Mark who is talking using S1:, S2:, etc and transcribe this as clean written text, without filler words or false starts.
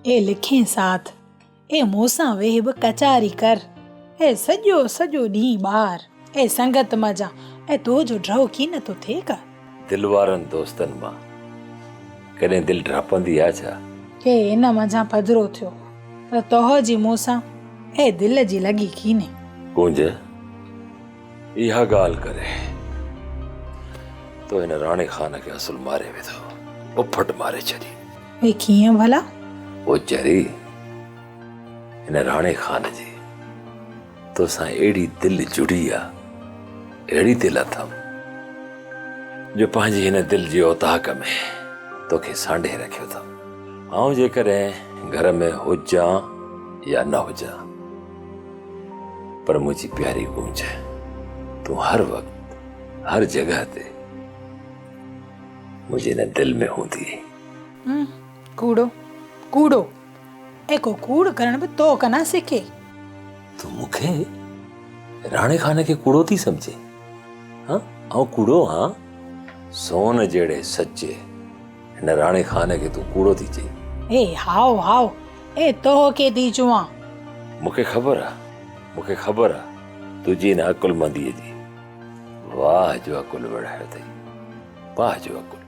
S1: ए लिखे साथ ए मूसां वेह बि कचारी कर ए सॼो सॼो ॾींहुं ॿार ए संगत मजा ए तो जो ड्रहो की न तो थिए का
S2: दिल वारनि दोस्तनि मां कॾहिं दिलि ड्रापंदी आहे छा?
S1: के इन मजा पधरो थियो पर तोह जी मूसां ए दिल जी लॻी कीने
S2: कुंज इहा ॻाल्हि करे तो हिन राणे खान खे असुल मारे वेठो उफट मारे छॾी।
S1: वे कीअं भला?
S2: वो चरी हिन राणे खान जी तोसां अहिड़ी दिलि जुड़ी आहे, अहिड़ी दिलि अथम जो पंहिंजी हिन दिलि जी औताक में तोखे सांढे रखियो अथम। ऐं जेकॾहिं घर में हुजां या न हुजां पर मुंहिंजी प्यारी गूंज तूं हर वक्त हर जगह ते मुंहिंजे हिन दिलि में हूंदी।
S1: कूड़ो कूड़ो ए को कूड़ करण बि तो कना सिखे।
S2: तूं मूंखे राणे खान खे कूड़ो थी सम्झे? हाँ ऐं कूड़ो हाँ सोन जहिड़े सचे हिन राणे खान खे तूं कूड़ो थी चई?
S1: ए हाओ हाओ ए तो के थी चुआं।
S2: मूंखे ख़बर आहे तुंहिंजी हिन अकुलमंदीअ जी वाह जो अकुल वड़ायो अथई, वाह जो अकुल।